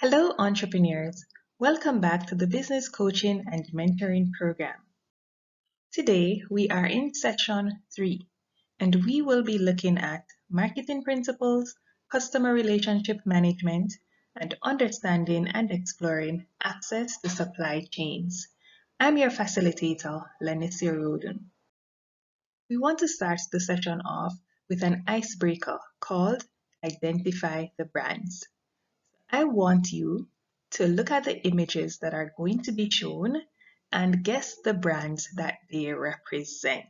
Hello, entrepreneurs. Welcome back to the Business Coaching and Mentoring Program. Today, we are in section 3, and we will be looking at marketing principles, customer relationship management, and understanding and exploring access to supply chains. I'm your facilitator, Lenicia Roden. We want to start the session off with an icebreaker called Identify the Brands. I want you to look at the images that are going to be shown and guess the brands that they represent.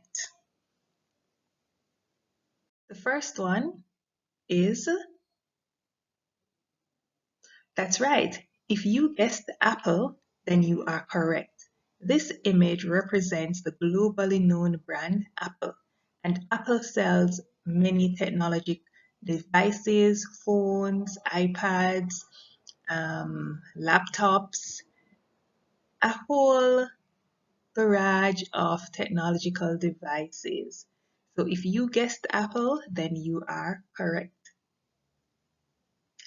The first one is, that's right, if you guessed Apple, then you are correct. This image represents the globally known brand Apple, and Apple sells many technology devices, phones, iPads, laptops, a whole barrage of technological devices. So if you guessed Apple, then you are correct.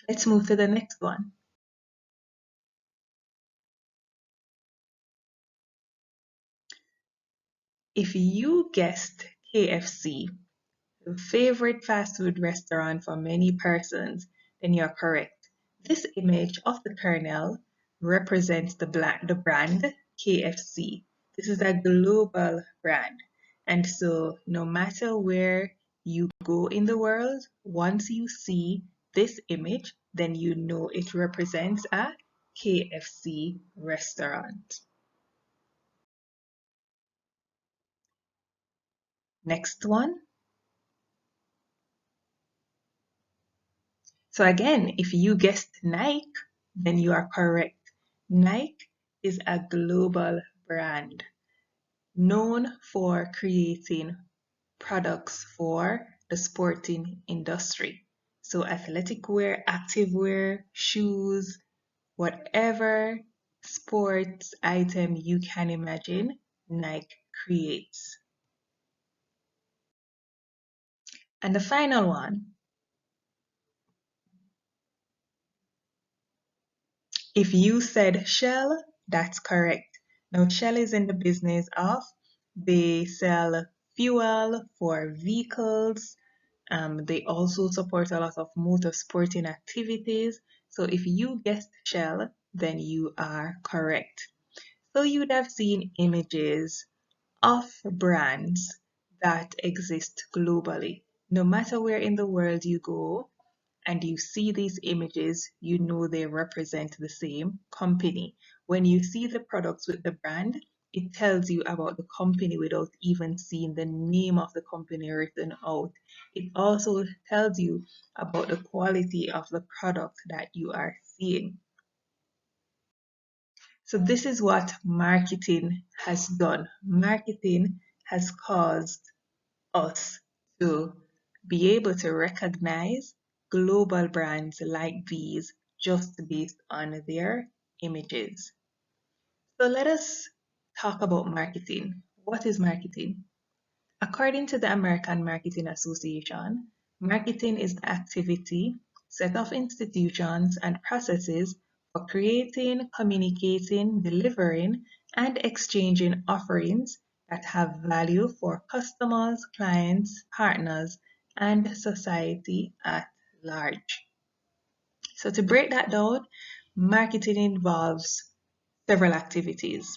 Let's move to the next one. If you guessed KFC, the favorite fast food restaurant for many persons, then you're correct. This image of the kernel represents the brand KFC. This is a global brand. And so no matter where you go in the world, once you see this image, then you know it represents a KFC restaurant. Next one. So again, if you guessed Nike, then you are correct. Nike is a global brand known for creating products for the sporting industry. So athletic wear, active wear, shoes, whatever sports item you can imagine, Nike creates. And the final one, if you said Shell, that's correct. Now, Shell is in the business of, they sell fuel for vehicles. They also support a lot of motorsporting activities. So if you guessed Shell, then you are correct. So you'd have seen images of brands that exist globally. No matter where in the world you go, and you see these images, you know they represent the same company. When you see the products with the brand, it tells you about the company without even seeing the name of the company written out. It also tells you about the quality of the product that you are seeing. So this is what marketing has done. Marketing has caused us to be able to recognize global brands like these just based on their images. So let us talk about marketing. What is marketing? According to the American Marketing Association, marketing is the activity, set of institutions and processes for creating, communicating, delivering, and exchanging offerings that have value for customers, clients, partners, and society at large. So to break that down, marketing involves several activities.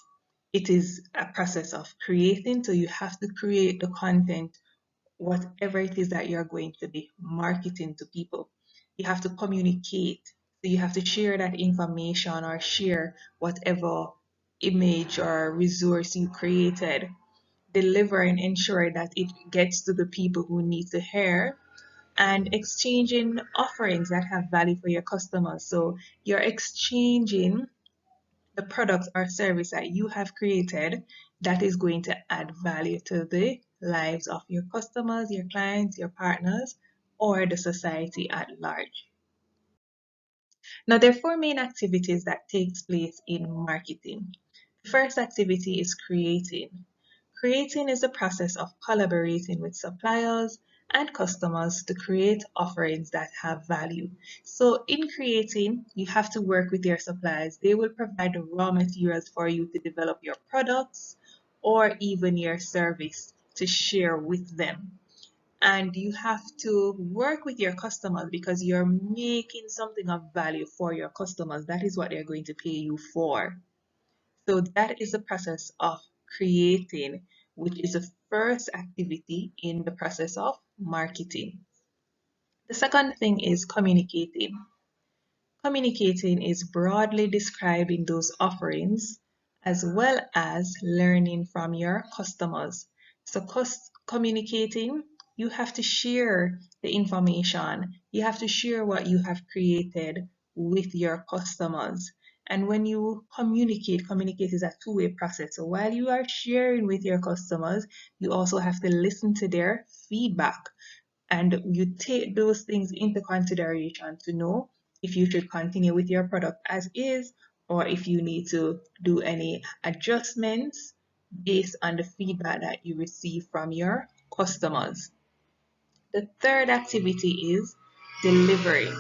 It is a process of creating, so you have to create the content, whatever it is that you're going to be marketing to people. You have to communicate. So you have to share that information or share whatever image or resource you created. Deliver and ensure that it gets to the people who need to hear, and exchanging offerings that have value for your customers. So you're exchanging the product or service that you have created that is going to add value to the lives of your customers, your clients, your partners, or the society at large. Now, there are four main activities that takes place in marketing. The first activity is creating. Creating is the process of collaborating with suppliers, and customers to create offerings that have value. So in creating, you have to work with your suppliers. They will provide the raw materials for you to develop your products or even your service to share with them. And you have to work with your customers because you're making something of value for your customers. That is what they're going to pay you for. So that is the process of creating, which is the first activity in the process of marketing. The second thing is communicating. Communicating is broadly describing those offerings as well as learning from your customers. So communicating, you have to share the information. You have to share what you have created with your customers. And when you communicate is a two-way process. So while you are sharing with your customers, you also have to listen to their feedback and you take those things into consideration to know if you should continue with your product as is or if you need to do any adjustments based on the feedback that you receive from your customers. The third activity is delivering.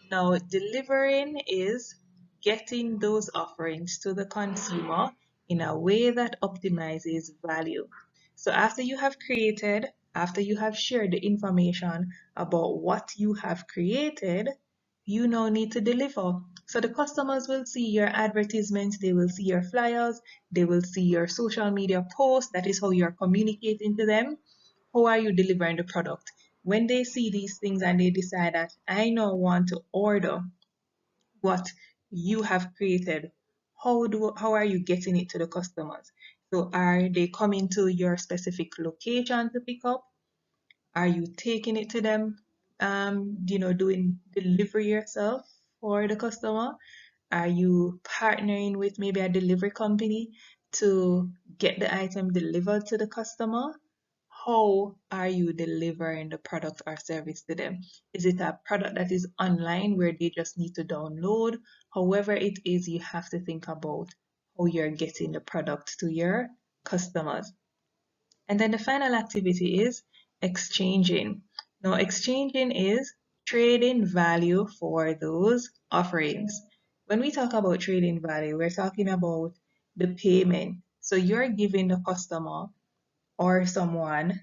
Now, delivering is getting those offerings to the consumer in a way that optimizes value. So after you have created, after you have shared the information about what you have created, you now need to deliver. So the customers will see your advertisements, they will see your flyers, they will see your social media posts. That is how you're communicating to them. How are you delivering the product? When they see these things and they decide that I now want to order what you have created, how are you getting it to the customers? So are they coming to your specific location to pick up? Are you taking it to them, doing delivery yourself for the customer? Are you partnering with maybe a delivery company to get the item delivered to the customer? How are you delivering the product or service to them? Is it a product that is online where they just need to download? However it is, you have to think about how you're getting the product to your customers. And then the final activity is exchanging. Now, exchanging is trading value for those offerings. When we talk about trading value, we're talking about the payment. So you're giving the customer or someone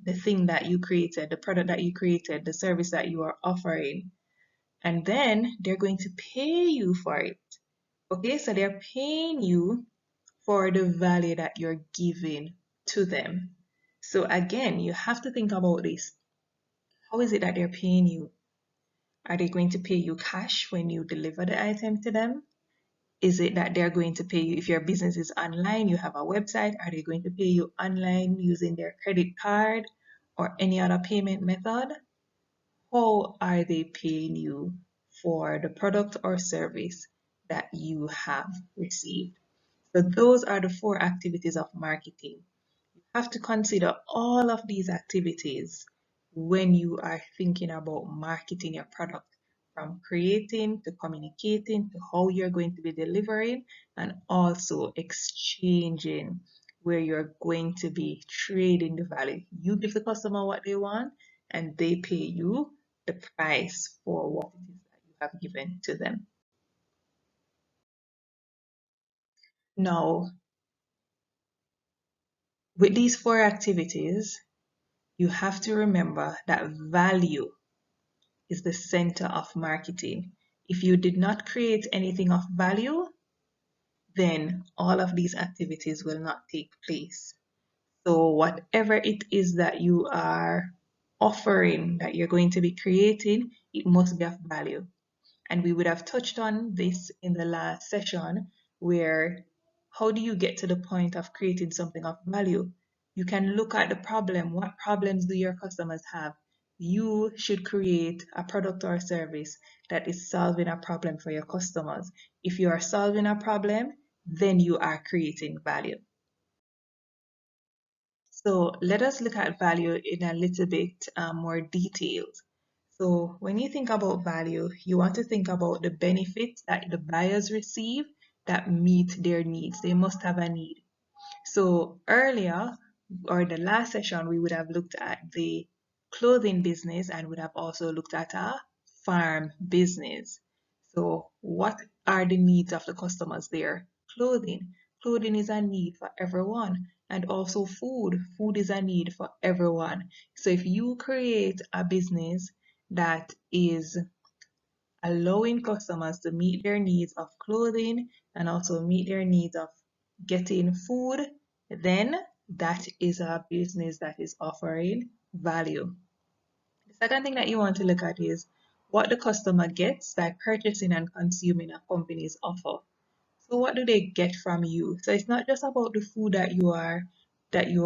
the thing that you created, the product that you created, the service that you are offering, and then they're going to pay you for it. Okay, so they're paying you for the value that you're giving to them. So again, you have to think about this. How is it that they're paying you? Are they going to pay you cash when you deliver the item to them? Is it that they're going to pay you if your business is online, you have a website, are they going to pay you online using their credit card or any other payment method? How are they paying you for the product or service that you have received? So those are the 4 activities of marketing. You have to consider all of these activities when you are thinking about marketing your product, from creating to communicating to how you're going to be delivering, and also exchanging, where you're going to be trading the value. You give the customer what they want and they pay you the price for what it is that you have given to them. Now, with these 4 activities, you have to remember that value is the center of marketing. If you did not create anything of value, then all of these activities will not take place. So whatever it is that you are offering, that you're going to be creating, it must be of value. And we would have touched on this in the last session, where how do you get to the point of creating something of value? You can look at the problem. What problems do your customers have? You should create a product or a service that is solving a problem for your customers. If you are solving a problem, then you are creating value. So let us look at value in a little bit more detailed. So when you think about value, you want to think about the benefits that the buyers receive that meet their needs. They must have a need. So earlier, or the last session, we would have looked at the clothing business and would have also looked at a farm business. So what are the needs of the customers there? Clothing. Clothing is a need for everyone. And also food. Food is a need for everyone. So if you create a business that is allowing customers to meet their needs of clothing and also meet their needs of getting food, then that is a business that is offering value. The second thing that you want to look at is what the customer gets by purchasing and consuming a company's offer. So what do they get from you? So it's not just about the food that you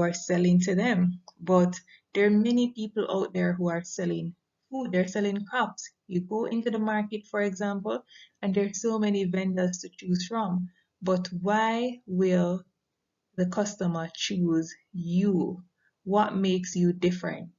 are selling to them, but there are many people out there who are selling food. They're selling crops. You go into the market, for example, and there's so many vendors to choose from. But why will the customer choose you? What makes you different?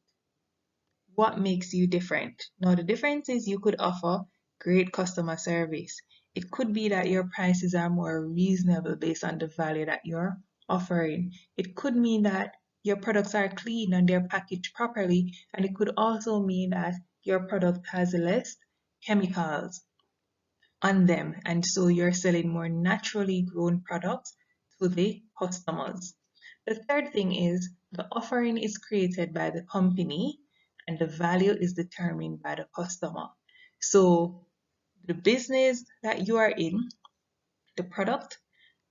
What makes you different? Now, the difference is you could offer great customer service. It could be that your prices are more reasonable based on the value that you're offering. It could mean that your products are clean and they're packaged properly, and it could also mean that your product has less chemicals on them, and so you're selling more naturally grown products to the customers. The third thing is the offering is created by the company and the value is determined by the customer. So the business that you are in, the product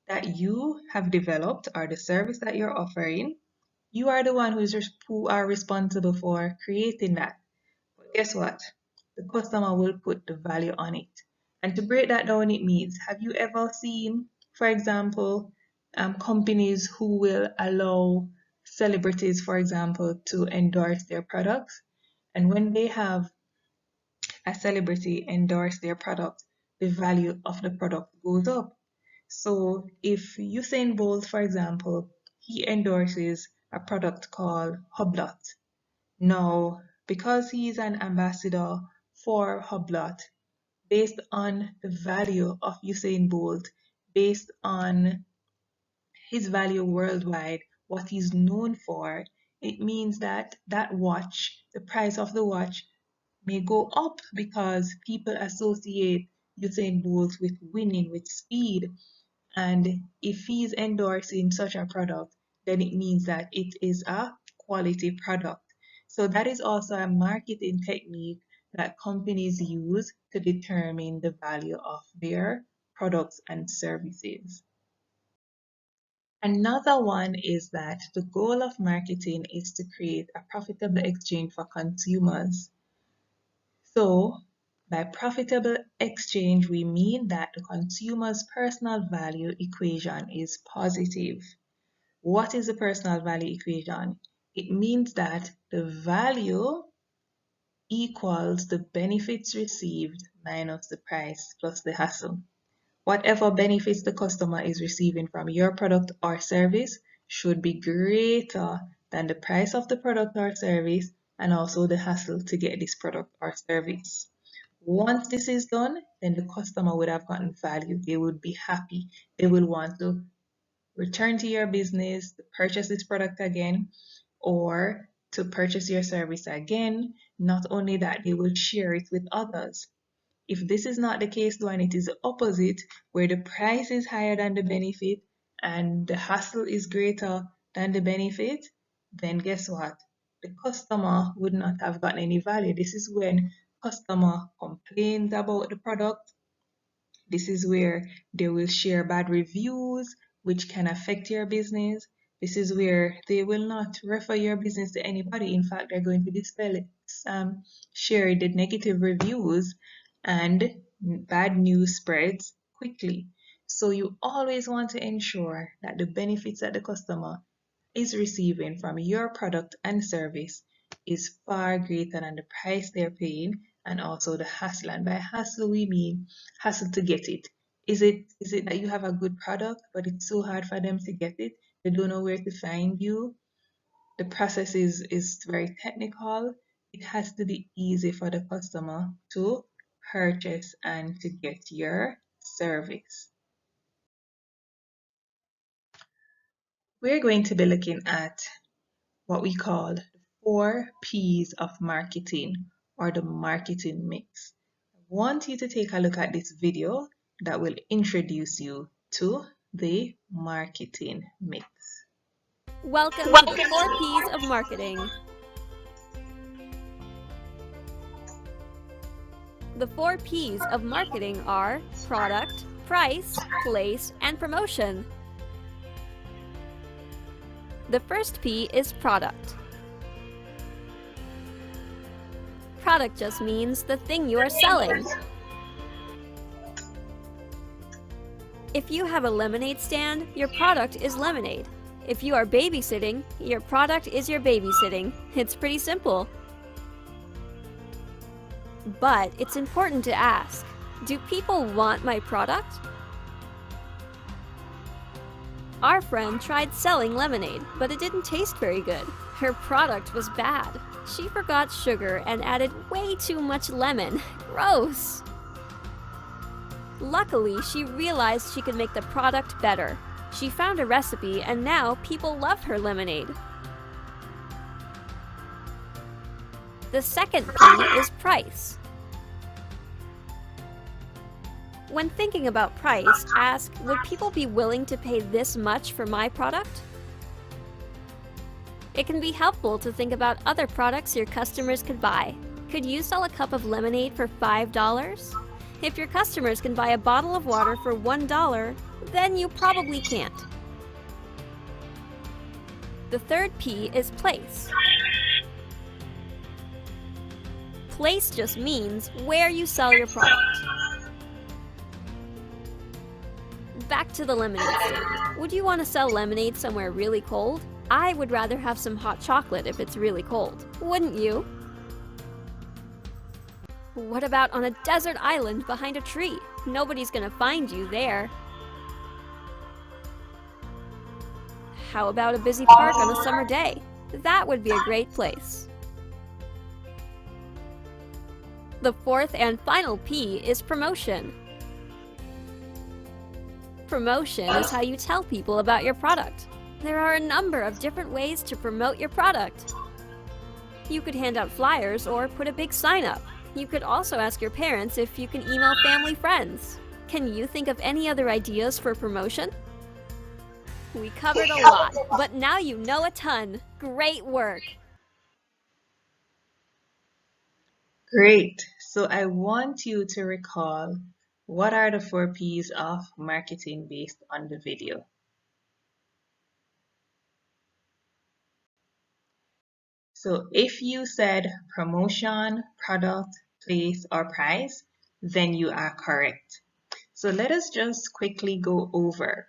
that you have developed or the service that you're offering, you are the one who are responsible for creating that. But guess what? The customer will put the value on it. And to break that down, it means, have you ever seen, for example, companies who will allow celebrities, for example, to endorse their products? And when they have a celebrity endorse their product, the value of the product goes up. So if Usain Bolt, for example, he endorses a product called Hublot. Now, because he is an ambassador for Hublot, based on the value of Usain Bolt, based on his value worldwide, what he's known for, it means that that watch, the price of the watch, may go up because people associate Usain Bolt with winning, with speed. And if he's endorsing such a product, then it means that it is a quality product. So that is also a marketing technique that companies use to determine the value of their products and services. Another one is that the goal of marketing is to create a profitable exchange for consumers. So, by profitable exchange, we mean that the consumer's personal value equation is positive. What is the personal value equation? It means that the value equals the benefits received minus the price plus the hassle. Whatever benefits the customer is receiving from your product or service should be greater than the price of the product or service and also the hassle to get this product or service. Once this is done, then the customer would have gotten value. They would be happy. They will want to return to your business, to purchase this product again, or to purchase your service again. Not only that, they will share it with others. If this is not the case, though, and it is the opposite, where the price is higher than the benefit and the hassle is greater than the benefit, then guess what? The customer would not have gotten any value. This is when customer complains about the product. This is where they will share bad reviews, which can affect your business. This is where they will not refer your business to anybody. In fact, they're going to dispel it, share the negative reviews, and bad news spreads quickly. So you always want to ensure that the benefits that the customer is receiving from your product and service is far greater than the price they're paying and also the hassle. And by hassle, we mean hassle to get it. Is it that you have a good product, but it's so hard for them to get it? They don't know where to find you. The process is very technical. It has to be easy for the customer to purchase and to get your service. We're going to be looking at what we call the 4 P's of marketing, or the marketing mix. I want you to take a look at this video that will introduce you to the marketing mix. Welcome to the 4 P's of marketing. The 4 P's of marketing are product, price, place, and promotion. The first P is product. Product just means the thing you are selling. If you have a lemonade stand, your product is lemonade. If you are babysitting, your product is your babysitting. It's pretty simple. But it's important to ask, do people want my product? Our friend tried selling lemonade, but it didn't taste very good. Her product was bad. She forgot sugar and added way too much lemon. Gross! Luckily, she realized she could make the product better. She found a recipe, and now people love her lemonade. The second P is price. When thinking about price, ask, would people be willing to pay this much for my product? It can be helpful to think about other products your customers could buy. Could you sell a cup of lemonade for $5? If your customers can buy a bottle of water for $1, then you probably can't. The third P is place. Place just means where you sell your product. Back to the lemonade stand. Would you want to sell lemonade somewhere really cold? I would rather have some hot chocolate if it's really cold. Wouldn't you? What about on a desert island behind a tree? Nobody's gonna find you there. How about a busy park on a summer day? That would be a great place. The fourth and final P is promotion. Promotion is how you tell people about your product. There are a number of different ways to promote your product. You could hand out flyers or put a big sign up. You could also ask your parents if you can email family friends. Can you think of any other ideas for promotion? We covered a lot, but now you know a ton. Great work! Great. So I want you to recall, what are the 4 P's of marketing based on the video? So if you said promotion, product, place, or price, then you are correct. So let us just quickly go over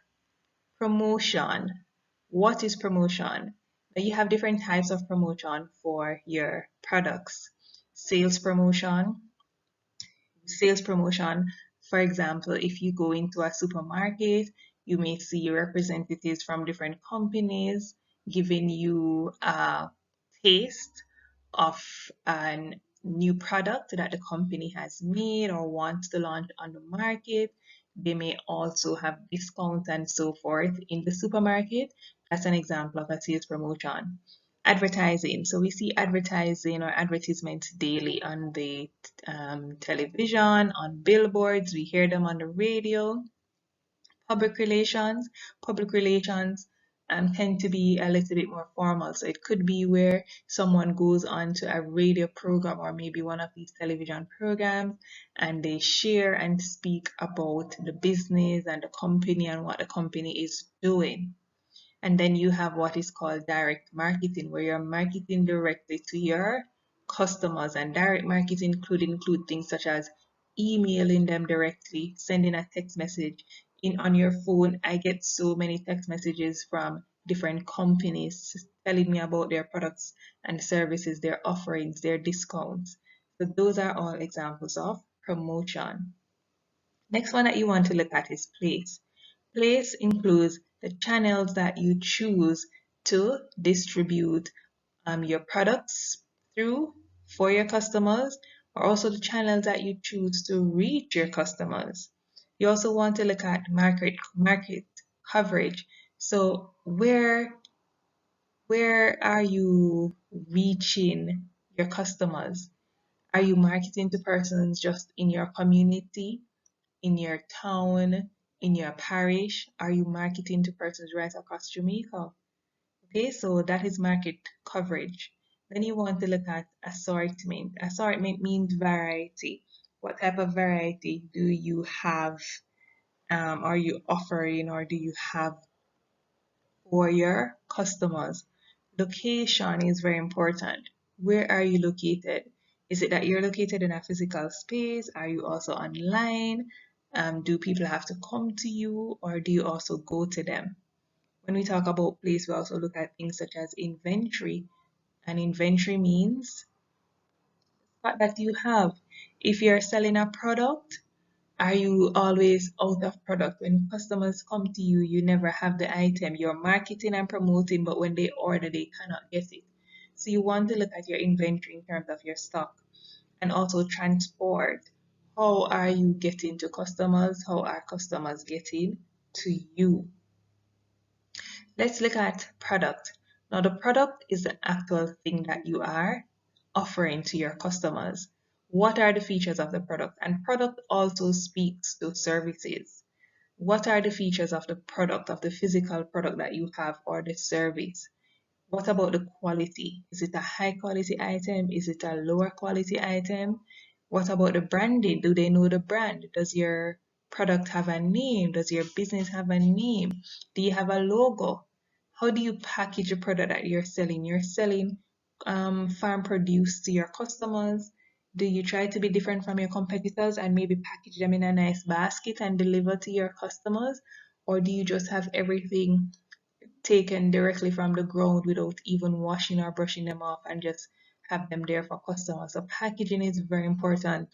promotion. What is promotion? Now you have different types of promotion for your products. Sales promotion. For example, if you go into a supermarket, you may see representatives from different companies giving you a taste of a new product that the company has made or wants to launch on the market. They may also have discounts and so forth in the supermarket. That's an example of a sales promotion. Advertising. So we see advertising or advertisements daily on the television, on billboards. We hear them on the radio. Public relations. Public relations tend to be a little bit more formal. So it could be where someone goes on to a radio program or maybe one of these television programs, and they share and speak about the business and the company and what the company is doing. And then you have what is called direct marketing, where you're marketing directly to your customers. And direct marketing could include things such as emailing them directly, sending a text message on your phone. I get so many text messages from different companies telling me about their products and services, their offerings, their discounts. So those are all examples of promotion. Next one that you want to look at is place. Place includes the channels that you choose to distribute your products through for your customers, or also the channels that you choose to reach your customers. You also want to look at market coverage. So where Where are you reaching your customers? Are you marketing to persons just in your community, in your town, in your parish? Are you marketing to persons right across Jamaica? Okay, so that is market coverage. Then you want to look at assortment. Assortment means variety. What type of variety do you have? Are you offering or do you have for your customers? Location is very important. Where are you located? Is it that you're located in a physical space? Are you also online? Do people have to come to you or do you also go to them? When we talk about place, we also look at things such as inventory. And inventory means what that you have. If you're selling a product, are you always out of product? When customers come to you, you never have the item. You're marketing and promoting, but when they order, they cannot get it. So you want to look at your inventory in terms of your stock and also transport. How are you getting to customers? How are customers getting to you? Let's look at product. Now, the product is the actual thing that you are offering to your customers. What are the features of the product? And product also speaks to services. What are the features of the product, of the physical product that you have or the service? What about the quality? Is it a high quality item? Is it a lower quality item? What about the branding? Do they know the brand? Does your product have a name? Does your business have a name? Do you have a logo? How do you package a product that you're selling? You're selling farm produce to your customers. Do you try to be different from your competitors and maybe package them in a nice basket and deliver to your customers? Or do you just have everything taken directly from the ground without even washing or brushing them off and just have them there for customers? So packaging is very important.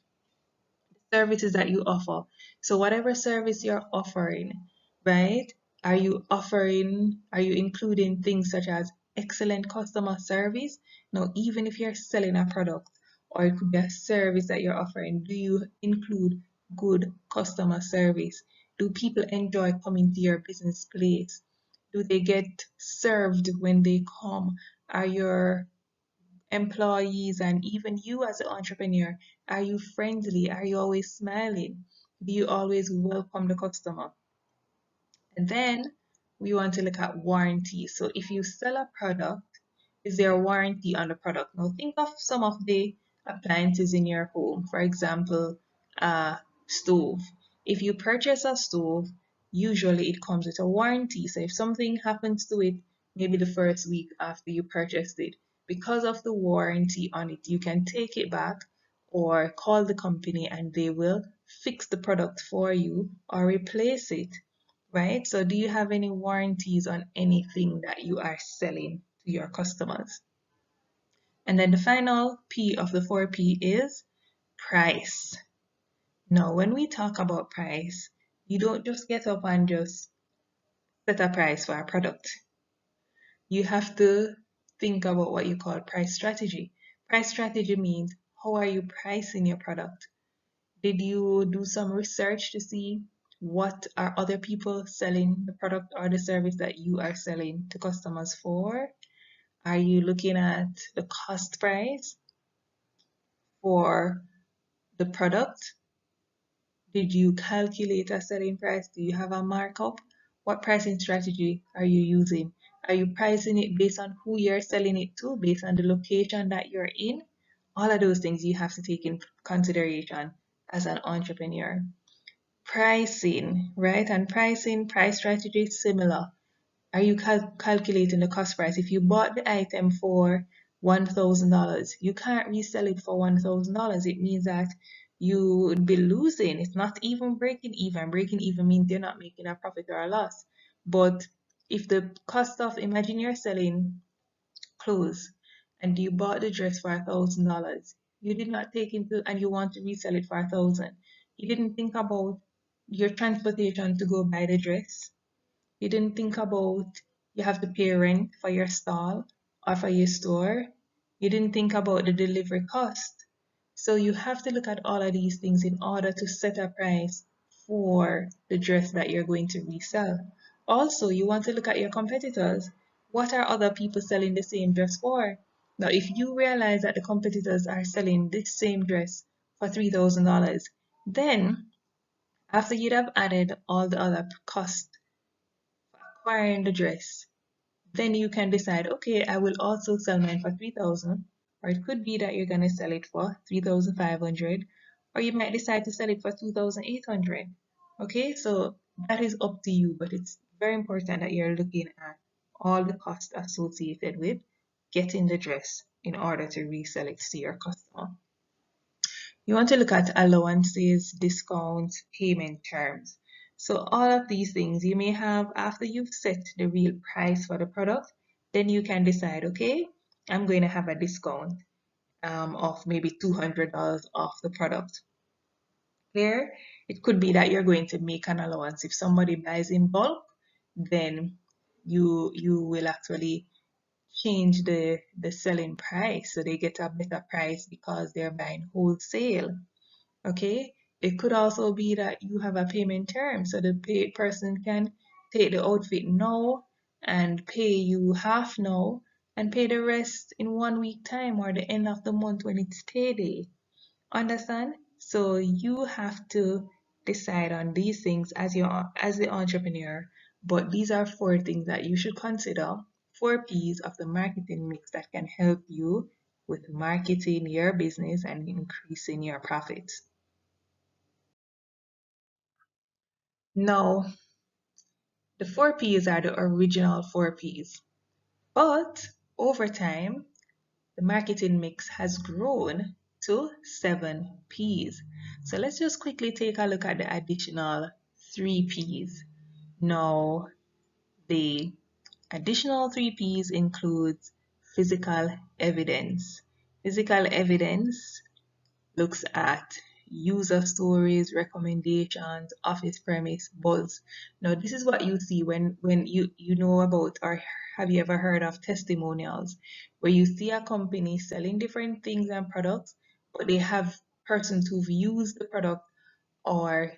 Services that you offer. So whatever service you're offering, right? Are you including things such as excellent customer service? Now, even if you're selling a product or it could be a service that you're offering, do you include good customer service? Do people enjoy coming to your business place? Do they get served when they come? Are your employees and even you as an entrepreneur, are you friendly? Are you always smiling? Do you always welcome the customer? And then we want to look at warranty. So if you sell a product, is there a warranty on the product? Now think of some of the appliances in your home. For example, a stove. If you purchase a stove, usually it comes with a warranty. So if something happens to it, maybe the first week after you purchased it, because of the warranty on it, you can take it back or call the company and they will fix the product for you or replace it, right? So do you have any warranties on anything that you are selling to your customers? And then the final P of the 4P is price. Now, when we talk about price, you don't just get up and just set a price for a product. You have to think about what you call price strategy. Price strategy means how are you pricing your product? Did you do some research to see what are other people selling the product or the service that you are selling to customers for? Are you looking at the cost price for the product? Did you calculate a selling price? Do you have a markup? What pricing strategy are you using? Are you pricing it based on who you're selling it to, based on the location that you're in? All of those things you have to take in consideration as an entrepreneur. Pricing, right? And price strategy is similar. Are you calculating the cost price? If you bought the item for $1,000, you can't resell it for $1,000. It means that you would be losing. It's not even breaking even. Breaking even means you're not making a profit or a loss. But if the cost of, imagine you're selling clothes and you bought the dress for $1,000, you did not take into, and you want to resell it for 1,000. You didn't think about your transportation to go buy the dress. You didn't think about you have to pay rent for your stall or for your store. You didn't think about the delivery cost. So you have to look at all of these things in order to set a price for the dress that you're going to resell. Also, you want to look at your competitors. What are other people selling the same dress for? Now, if you realize that the competitors are selling this same dress for $3,000, then after you'd have added all the other costs for acquiring the dress, then you can decide, okay, I will also sell mine for 3,000, or it could be that you're going to sell it for 3,500, or you might decide to sell it for 2,800. Okay, so that is up to you, but it's very important that you're looking at all the costs associated with getting the dress in order to resell it to your customer. You want to look at allowances, discounts, payment terms. So all of these things you may have after you've set the real price for the product, then you can decide, okay, I'm going to have a discount of maybe $200 off the product. Clear? It could be that you're going to make an allowance. If somebody buys in bulk, then you will actually change the selling price so they get a better price because they're buying wholesale. Okay, it could also be that you have a payment term, so the person can take the outfit now and pay you half now and pay the rest in 1 week time or the end of the month when it's payday. Understand? So you have to decide on these things as the entrepreneur, but these are four things that you should consider, four P's of the marketing mix that can help you with marketing your business and increasing your profits. Now, the four P's are the original four P's, but over time, the marketing mix has grown to seven P's. So let's just quickly take a look at the additional three P's. Now, the additional three P's includes physical evidence. Physical evidence looks at user stories, recommendations, office premise, buzz. Now, this is what you see when you know about, or have you ever heard of testimonials, where you see a company selling different things and products, but they have persons who've used the product or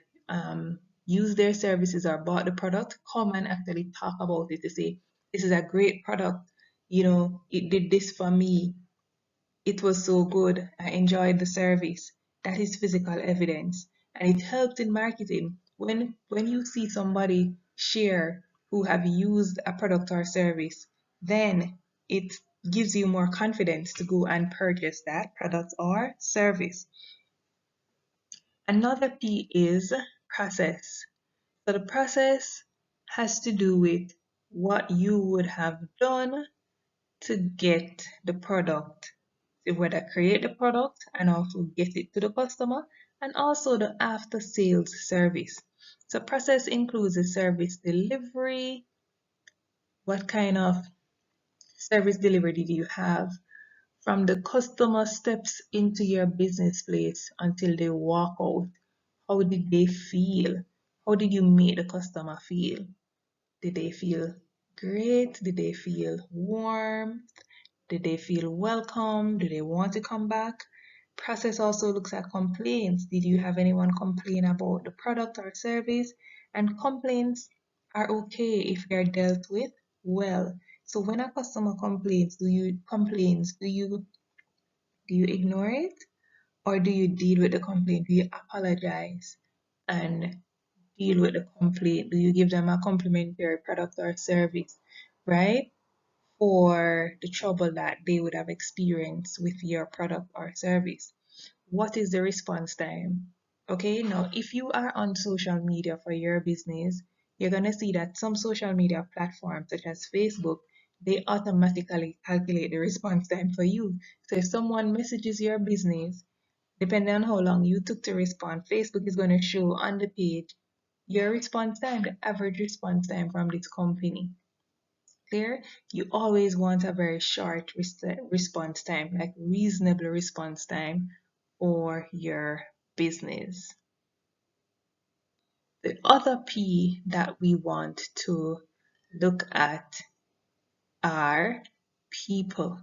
used their services or bought the product come and actually talk about it to say, this is a great product, it did this for me, it was so good. I enjoyed the service. That is physical evidence. And it helps in marketing. When you see somebody share who have used a product or service, then it gives you more confidence to go and purchase that product or service. Another P is process. So the process has to do with what you would have done to get the product, whether create the product and also get it to the customer, and also the after sales service. So process includes the service delivery. What kind of service delivery did you have from the customer steps into your business place until they walk out? How did they feel? How did you make the customer feel? Did they feel great? Did they feel warm? Did they feel welcome? Do they want to come back? Process also looks at complaints. Did you have anyone complain about the product or service? And complaints are okay if they're dealt with well. So when a customer do you ignore it, or do you deal with the complaint? Do you apologize and deal with the complaint? Do you give them a complimentary product or service, right? For the trouble that they would have experienced with your product or service. What is the response time? Okay, now if you are on social media for your business, you're going to see that some social media platforms, such as Facebook, they automatically calculate the response time for you. So if someone messages your business, depending on how long you took to respond, Facebook is going to show on the page your response time, the average response time from this company. Clear? You always want a very short response time, like reasonable response time for your business. The other P that we want to look at are people.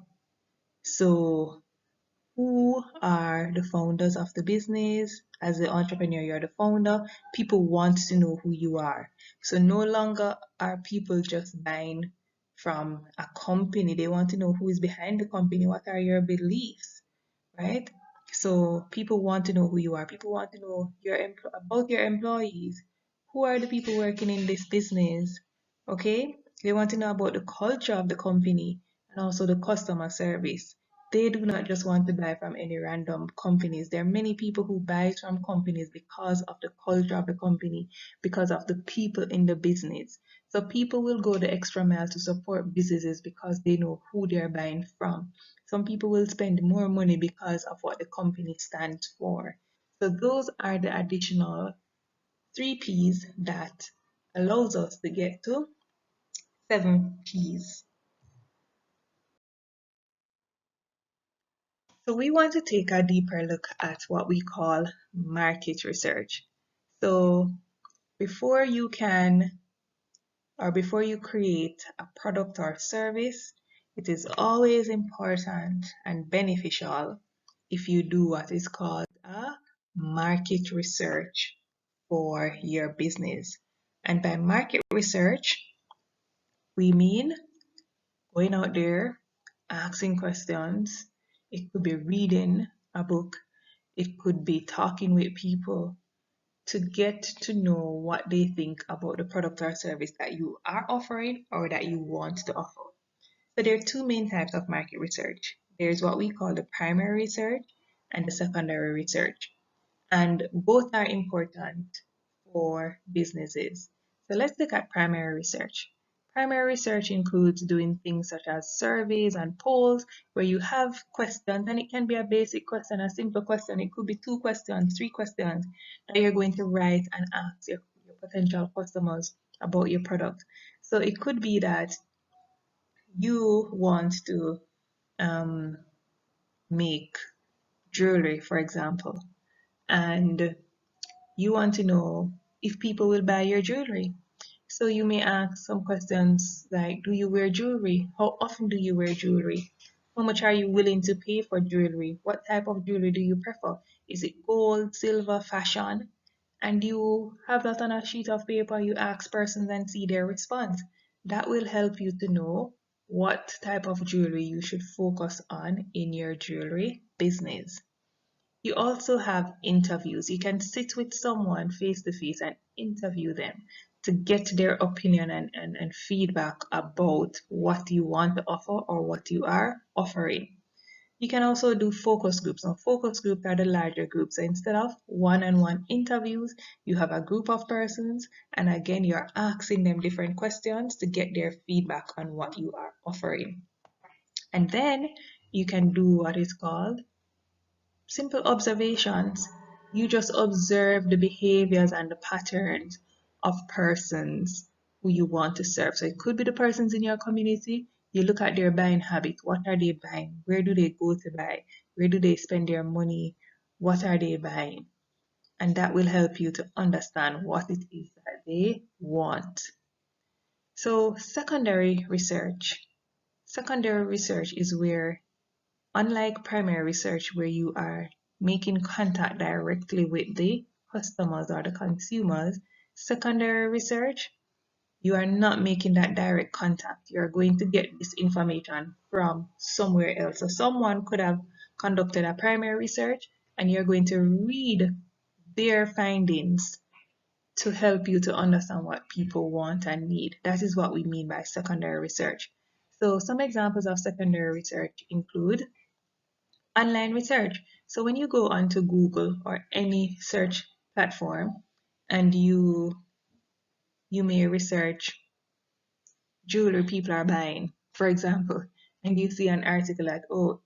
So who are the founders of the business? As the entrepreneur, you're the founder. People want to know who you are. So no longer are people just buying from a company. They want to know who is behind the company. What are your beliefs, right? So people want to know who you are. People want to know about your employees. Who are the people working in this business? Okay? They want to know about the culture of the company and also the customer service. They do not just want to buy from any random companies. There are many people who buy from companies because of the culture of the company, because of the people in the business. So people will go the extra mile to support businesses because they know who they're buying from. Some people will spend more money because of what the company stands for. So those are the additional 3 P's that allows us to get to 7 P's. So we want to take a deeper look at what we call market research. So before you can or before you create a product or service, it is always important and beneficial if you do what is called a market research for your business. And by market research, we mean going out there, asking questions. It could be reading a book, it could be talking with people to get to know what they think about the product or service that you are offering or that you want to offer. So there are two main types of market research. There's what we call the primary research and the secondary research. And both are important for businesses. So let's look at primary research. Primary research includes doing things such as surveys and polls where you have questions, and it can be a basic question, a simple question. It could be 2 questions, 3 questions that you're going to write and ask your potential customers about your product. So it could be that you want to make jewelry, for example, and you want to know if people will buy your jewelry. So you may ask some questions like, do you wear jewelry? How often do you wear jewelry? How much are you willing to pay for jewelry? What type of jewelry do you prefer? Is it gold, silver, fashion? And you have that on a sheet of paper, you ask persons and see their response. That will help you to know what type of jewelry you should focus on in your jewelry business. You also have interviews. You can sit with someone face to face and interview them to get their opinion and feedback about what you want to offer or what you are offering. You can also do focus groups. Now, focus groups are the larger groups. So instead of one-on-one interviews, you have a group of persons, and again, you're asking them different questions to get their feedback on what you are offering. And then you can do what is called simple observations. You just observe the behaviors and the patterns of persons who you want to serve. So it could be the persons in your community. You look at their buying habit. What are they buying? Where do they go to buy? Where do they spend their money? What are they buying? And that will help you to understand what it is that they want. So secondary research. Secondary research is where, unlike primary research where you are making contact directly with the customers or the consumers, secondary research, you are not making that direct contact. You're going to get this information from somewhere else. So someone could have conducted a primary research and you're going to read their findings to help you to understand what people want and need. That is what we mean by secondary research. So some examples of secondary research include online research. So when you go onto Google or any search platform and you may research jewelry people are buying, for example, and you see an article that, oh,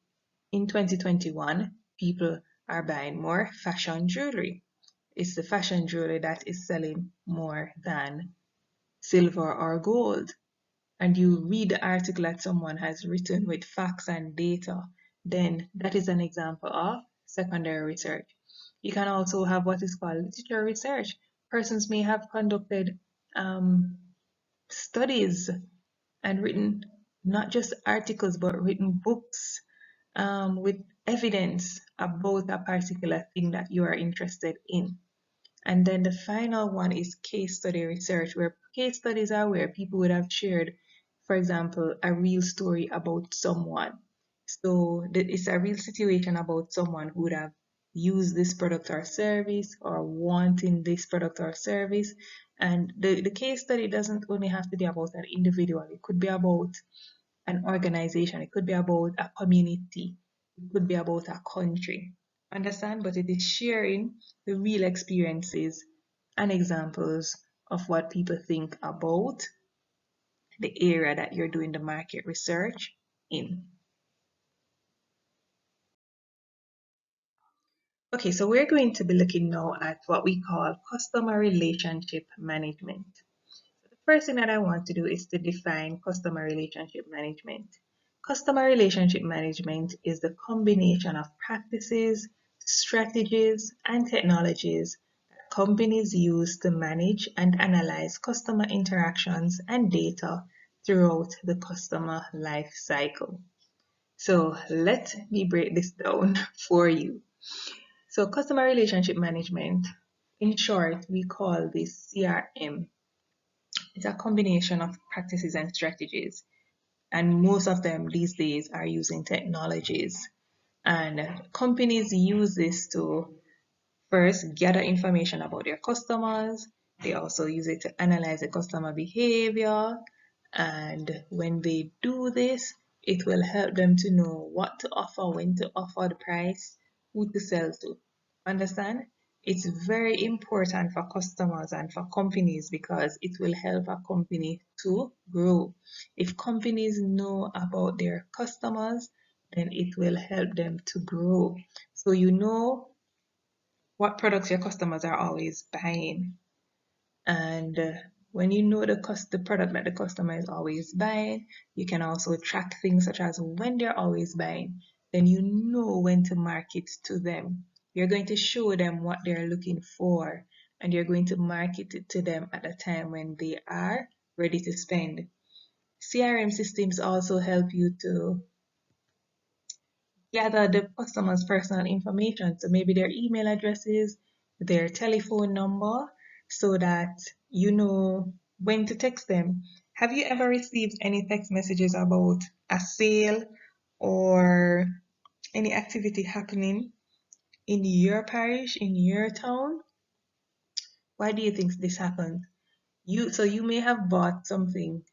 in 2021, people are buying more fashion jewelry. It's the fashion jewelry that is selling more than silver or gold. And you read the article that someone has written with facts and data, then that is an example of secondary research. You can also have what is called literature research. Persons may have conducted studies and written not just articles but written books with evidence about a particular thing that you are interested in. And then the final one is case study research, where case studies are where people would have shared for example, a real story about someone. So it's a real situation about someone who would have used this product or service or wanting this product or service. And the case study doesn't only have to be about an individual, it could be about an organization, it could be about a community, it could be about a country. Understand? But it is sharing the real experiences and examples of what people think about the area that you're doing the market research in. Okay, so we're going to be looking now at what we call customer relationship management. So the first thing that I want to do is to define customer relationship management. Customer relationship management is the combination of practices, strategies, and technologies that companies use to manage and analyze customer interactions and data throughout the customer life cycle. So let me break this down for you. So customer relationship management, in short, we call this CRM. It's a combination of practices and strategies. And most of them these days are using technologies. And companies use this to first gather information about their customers. They also use it to analyze the customer behavior. And when they do this, it will help them to know what to offer, when to offer the price, who to sell to. Understand? It's very important for customers and for companies because it will help a company to grow. If companies know about their customers, then it will help them to grow. So you know what products your customers are always buying. And when you know the product that the customer is always buying, you can also track things such as when they're always buying. Then you know when to market to them. You're going to show them what they're looking for, and you're going to market it to them at a time when they are ready to spend. CRM systems also help you to gather the customer's personal information, so maybe their email addresses, their telephone number, so that you know when to text them. Have you ever received any text messages about a sale or any activity happening in your parish, in your town? Why do you think this happened? You may have bought something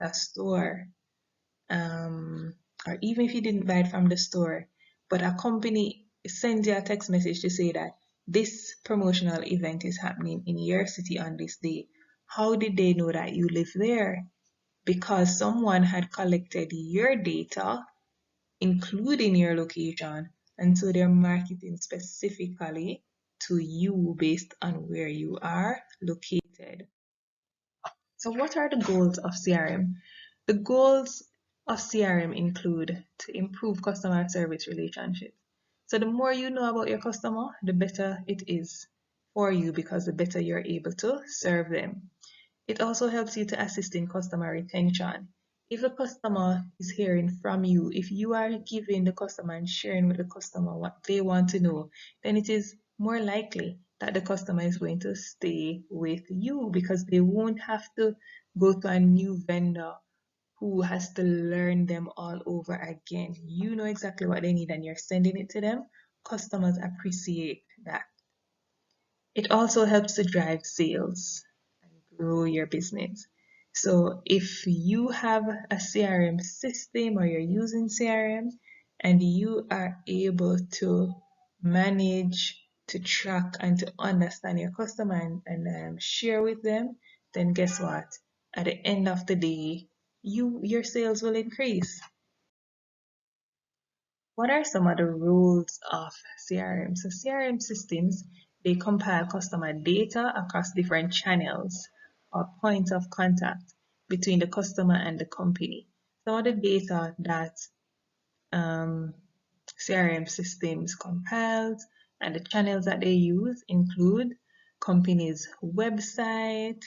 at a store, um, or even if you didn't buy it from the store, but a company sends you a text message to say that this promotional event is happening in your city on this day. How did they know that you live there? Because someone had collected your data, including your location, and so they're marketing specifically to you based on where you are located. So what are the goals of CRM? The goals of CRM include to improve customer service relationships. So the more you know about your customer, the better it is for you because the better you're able to serve them. It also helps you to assist in customer retention. If the customer is hearing from you, if you are giving the customer and sharing with the customer what they want to know, then it is more likely that the customer is going to stay with you because they won't have to go to a new vendor who has to learn them all over again. You know exactly what they need and you're sending it to them. Customers appreciate that. It also helps to drive sales and grow your business. So if you have a CRM system or you're using CRM and you are able to manage, to track, and to understand your customer and share with them, then guess what? At the end of the day, your sales will increase. What are some of the rules of CRM? So CRM systems, they compile customer data across different channels or points of contact between the customer and the company. Some of the data that CRM systems compiled and the channels that they use include company's website,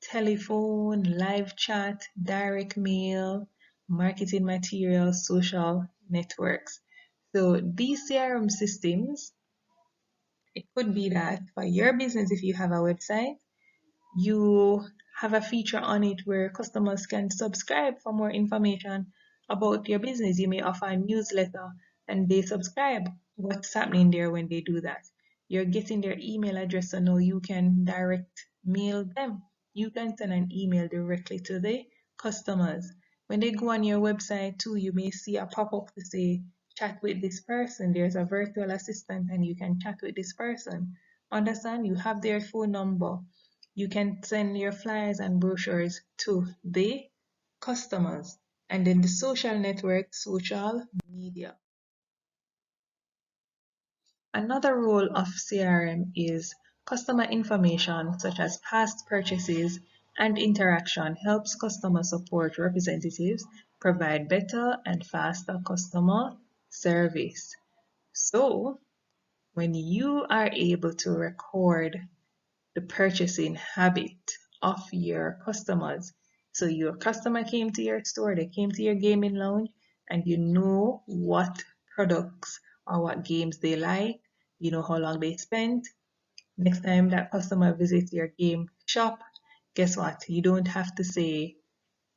telephone, live chat, direct mail, marketing materials, social networks. So these CRM systems, it could be that for your business, if you have a website, you have a feature on it where customers can subscribe for more information about your business. You may offer a newsletter and they subscribe. What's happening there when they do that? You're getting their email address, so now you can direct mail them. You can send an email directly to the customers. When they go on your website too, you may see a pop-up to say, chat with this person. There's a virtual assistant and you can chat with this person. Understand? You have their phone number. You can send your flyers and brochures to the customers. And then the social network, social media. Another role of CRM is customer information such as past purchases and interaction helps customer support representatives provide better and faster customer service. So, when you are able to record the purchasing habit of your customers, so your customer came to your store, they came to your gaming lounge, and you know what products or what games they like, you know how long they spent. Next time that customer visits your game shop, guess what? You don't have to say,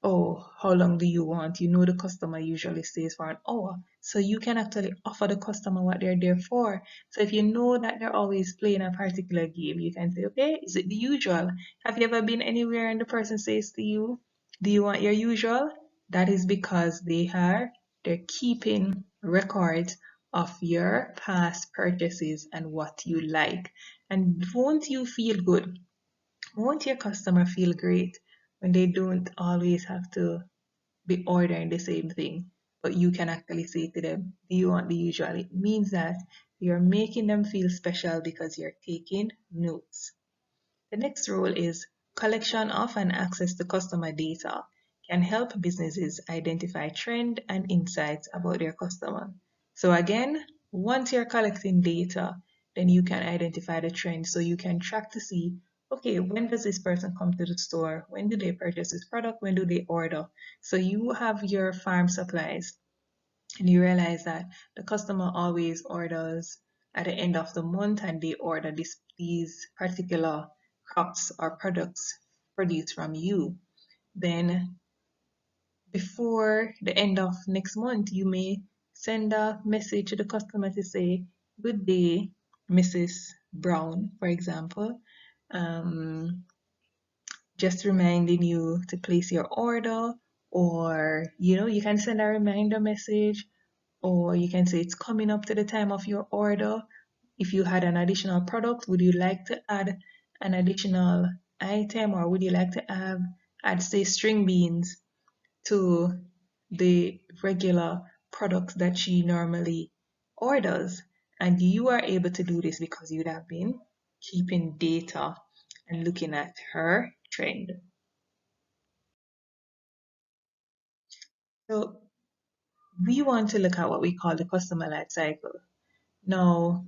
oh, how long do you want? You know the customer usually stays for an hour. So you can actually offer the customer what they're there for. So if you know that they're always playing a particular game, you can say, okay, is it the usual? Have you ever been anywhere and the person says to you, do you want your usual? That is because they're keeping records of your past purchases and what you like. And won't you feel good? Won't your customer feel great when they don't always have to be ordering the same thing, but you can actually say to them, do you want the usual? It means that you're making them feel special because you're taking notes. The next role is collection of and access to customer data can help businesses identify trend and insights about their customer. So again, once you're collecting data, then you can identify the trend. So you can track to see, okay, when does this person come to the store? When do they purchase this product? When do they order? So you have your farm supplies and you realize that the customer always orders at the end of the month and they order these particular crops or products produced from you. Then before the end of next month, you may send a message to the customer to say, good day, Mrs. Brown, for example. Just reminding you to place your order, or you can send a reminder message, or you can say it's coming up to the time of your order. If you had an additional product, would you like to add an additional item, or would you like to add say string beans to the regular products that she normally orders? And you are able to do this because you'd have been keeping data and looking at her trend. So we want to look at what we call the customer life cycle. Now,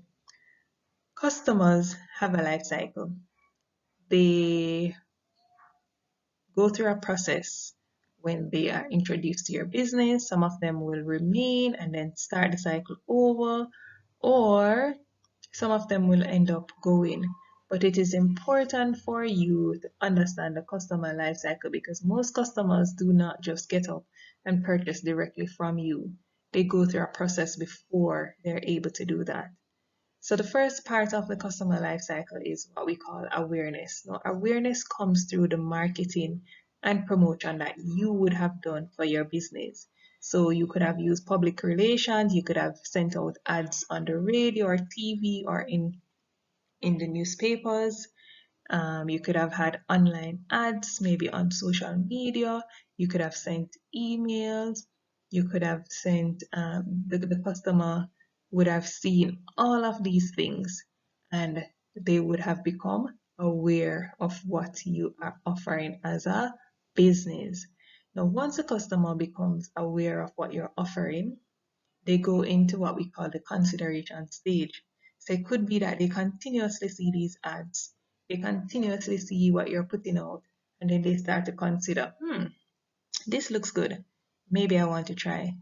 customers have a life cycle. They go through a process when they are introduced to your business. Some of them will remain and then start the cycle over, or some of them will end up going. But it is important for you to understand the customer life cycle because most customers do not just get up and purchase directly from you. They go through a process before they're able to do that. So the first part of the customer life cycle is what we call awareness. Now, awareness comes through the marketing and promotion that you would have done for your business. So you could have used public relations, you could have sent out ads on the radio or TV or in the newspapers. You could have had online ads, maybe on social media. You could have sent emails. You could have sent, the customer would have seen all of these things and they would have become aware of what you are offering as a business. Now, once a customer becomes aware of what you're offering, they go into what we call the consideration stage. So it could be that they continuously see these ads, they continuously see what you're putting out, and then they start to consider, this looks good. Maybe I want to try,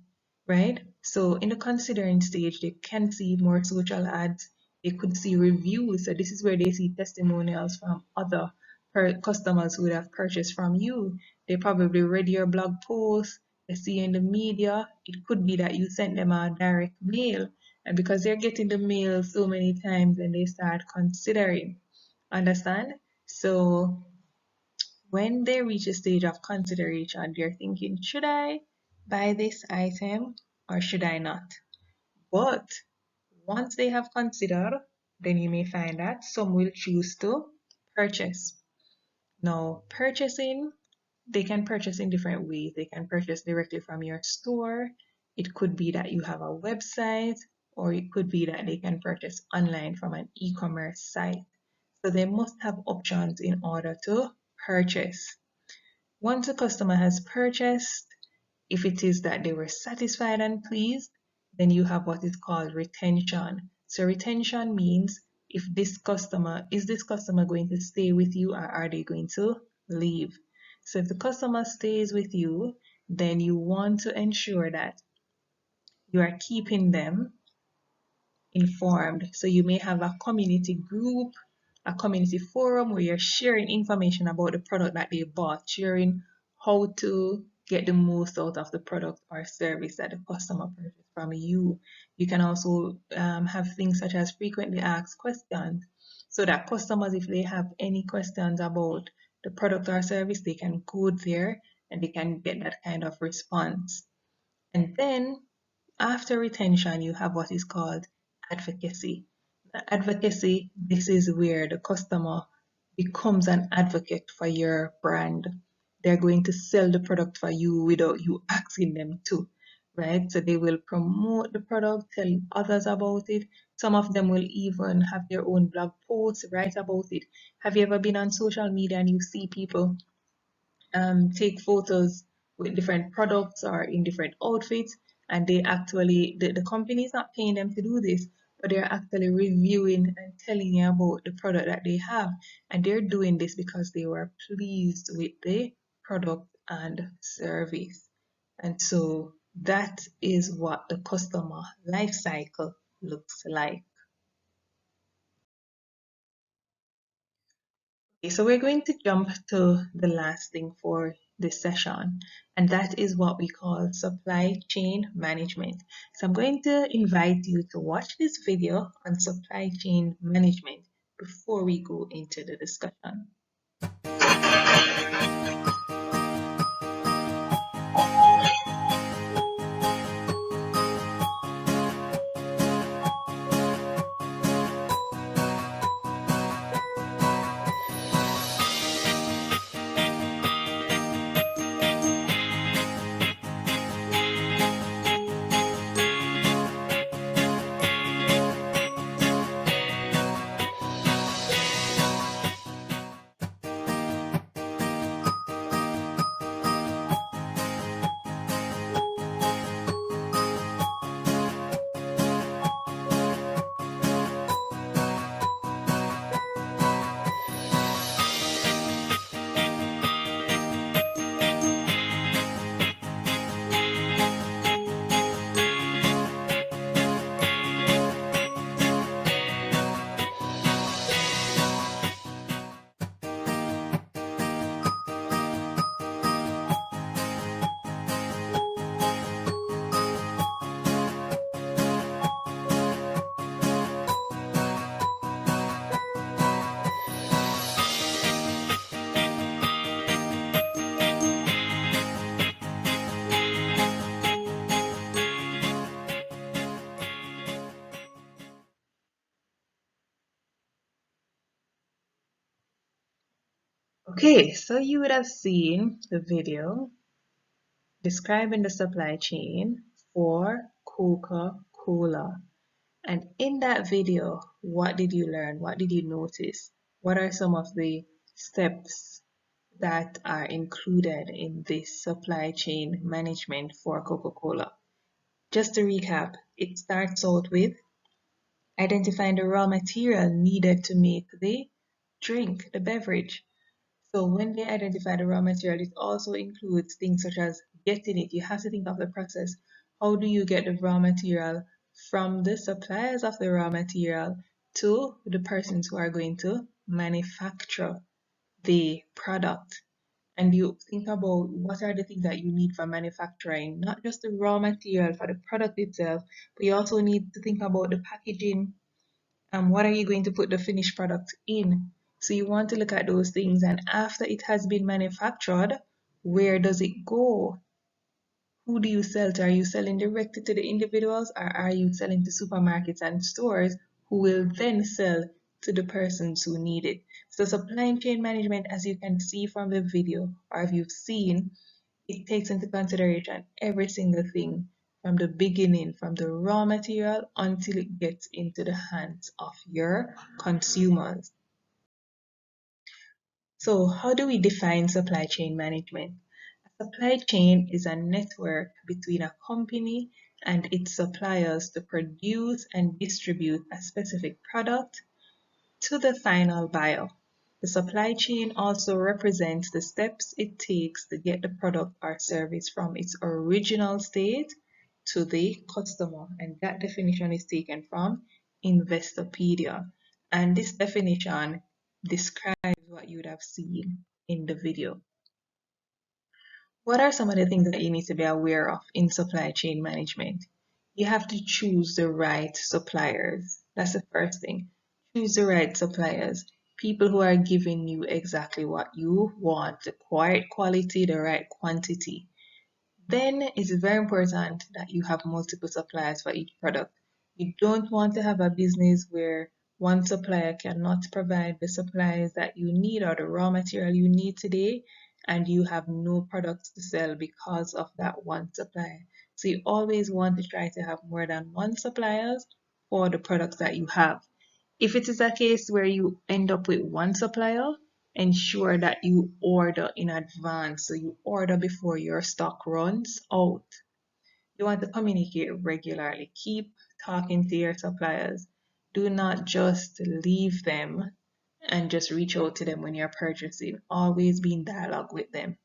right? So in the considering stage, they can see more social ads. They could see reviews. So this is where they see testimonials from other customers who would have purchased from you. They probably read your blog post, they see you in the media. It could be that you sent them a direct mail, and because they're getting the mail so many times, and they start considering. Understand? So when they reach a stage of consideration, they're thinking, should I buy this item or should I not? But once they have considered, then you may find that some will choose to purchase. Now, purchasing, they can purchase in different ways. They can purchase directly from your store. It could be that you have a website, or it could be that they can purchase online from an e-commerce site. So they must have options in order to purchase. Once a customer has purchased, if it is that they were satisfied and pleased, then you have what is called retention. So retention means if is this customer going to stay with you, or are they going to leave? So if the customer stays with you, then you want to ensure that you are keeping them informed. So you may have a community group, a community forum where you're sharing information about the product that they bought, sharing how to get the most out of the product or service that the customer purchased from you. You can also have things such as frequently asked questions, so that customers, if they have any questions about the product or service, they can go there and they can get that kind of response. And then after retention, you have what is called advocacy. Advocacy, this is where the customer becomes an advocate for your brand. They're going to sell the product for you without you asking them to, right? So they will promote the product, tell others about it. Some of them will even have their own blog posts, write about it. Have you ever been on social media and you see people take photos with different products or in different outfits, and they actually, the company is not paying them to do this, but they're actually reviewing and telling you about the product that they have, and they're doing this because they were pleased with the product and service. And so that is what the customer life cycle looks like. Okay, so we're going to jump to the last thing for this session, and that is what we call supply chain management. So I'm going to invite you to watch this video on supply chain management before we go into the discussion. Okay, so you would have seen the video describing the supply chain for Coca-Cola. And in that video, what did you learn? What did you notice? What are some of the steps that are included in this supply chain management for Coca-Cola? Just to recap, it starts out with identifying the raw material needed to make the drink, the beverage. So when they identify the raw material, it also includes things such as getting it. You have to think of the process. How do you get the raw material from the suppliers of the raw material to the persons who are going to manufacture the product, and you think about what are the things that you need for manufacturing, not just the raw material for the product itself, but you also need to think about the packaging and what are you going to put the finished product in. So you want to look at those things, and after it has been manufactured, where does it go? Who do you sell to? Are you selling directly to the individuals, or are you selling to supermarkets and stores who will then sell to the persons who need it? So supply chain management, as you can see from the video, or if you've seen, it takes into consideration every single thing from the beginning, from the raw material until it gets into the hands of your consumers. So how do we define supply chain management? A supply chain is a network between a company and its suppliers to produce and distribute a specific product to the final buyer. The supply chain also represents the steps it takes to get the product or service from its original state to the customer, and that definition is taken from Investopedia. And this definition describes what you would have seen in the video. What are some of the things that you need to be aware of in supply chain management? You have to choose the right suppliers. That's the first thing. Choose the right suppliers. People who are giving you exactly what you want, the right quality, the right quantity. Then it's very important that you have multiple suppliers for each product. You don't want to have a business where one supplier cannot provide the supplies that you need or the raw material you need today, and you have no products to sell because of that one supplier. So you always want to try to have more than one suppliers for the products that you have. If it is a case where you end up with one supplier, ensure that you order in advance. So you order before your stock runs out. You want to communicate regularly. Keep talking to your suppliers. Do not just leave them and just reach out to them when you're purchasing. Always be in dialogue with them.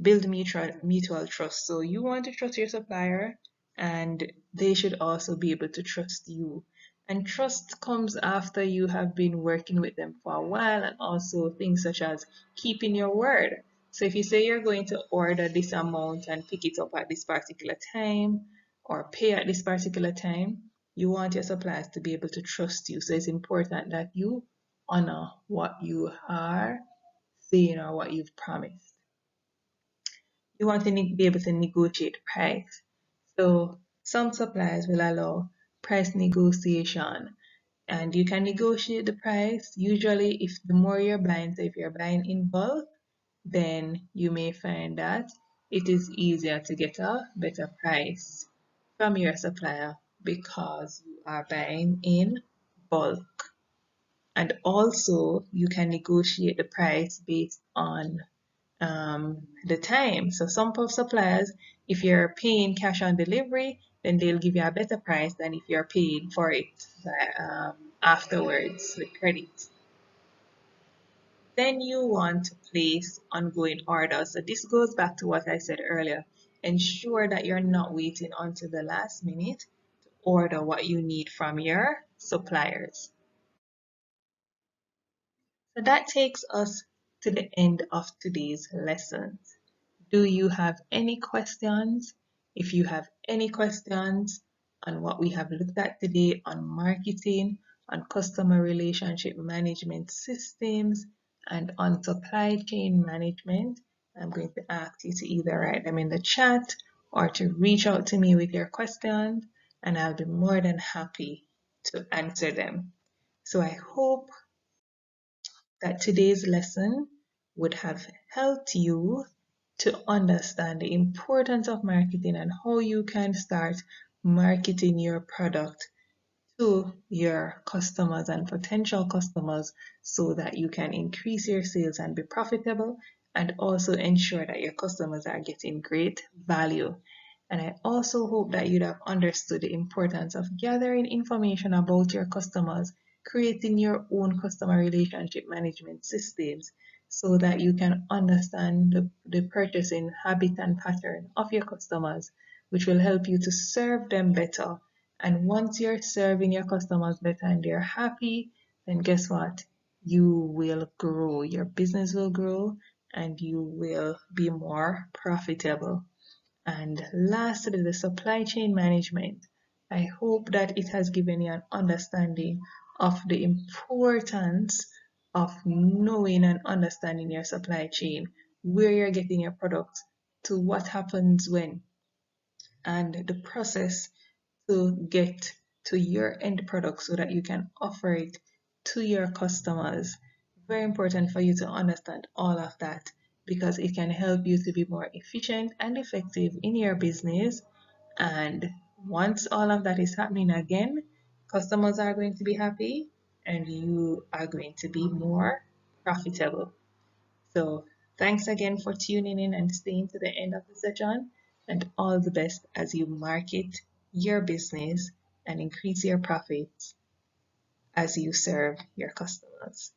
Build mutual trust. So you want to trust your supplier, and they should also be able to trust you. And trust comes after you have been working with them for a while, and also things such as keeping your word. So if you say you're going to order this amount and pick it up at this particular time or pay at this particular time, you want your suppliers to be able to trust you. So it's important that you honor what you are saying or what you've promised. You want to be able to negotiate price. So some suppliers will allow price negotiation, and you can negotiate the price. Usually, if the more you're buying, so if you're buying in bulk, then you may find that it is easier to get a better price from your supplier because you are buying in bulk. And also, you can negotiate the price based on the time. So some suppliers, if you're paying cash on delivery, then they'll give you a better price than if you're paying for it afterwards with credit. Then you want to place ongoing orders. So this goes back to what I said earlier. Ensure that you're not waiting until the last minute to order what you need from your suppliers. So that takes us to the end of today's lesson. Do you have any questions? If you have any questions on what we have looked at today on marketing, on customer relationship management systems, and on supply chain management, I'm going to ask you to either write them in the chat or to reach out to me with your questions, and I'll be more than happy to answer them. So I hope that today's lesson would have helped you to understand the importance of marketing and how you can start marketing your product to your customers and potential customers so that you can increase your sales and be profitable, and also ensure that your customers are getting great value. And I also hope that you'd have understood the importance of gathering information about your customers, creating your own customer relationship management systems so that you can understand the purchasing habit and pattern of your customers, which will help you to serve them better. And once you're serving your customers better and they're happy, then guess what? you will grow, your business will grow, and you will be more profitable. And lastly, the supply chain management. I hope that it has given you an understanding of the importance of knowing and understanding your supply chain, where you're getting your products, to what happens when, and the process to get to your end product so that you can offer it to your customers. Very important for you to understand all of that because it can help you to be more efficient and effective in your business. And once all of that is happening again, customers are going to be happy and you are going to be more profitable. So thanks again for tuning in and staying to the end of the session, and all the best as you market your business and increase your profits as you serve your customers.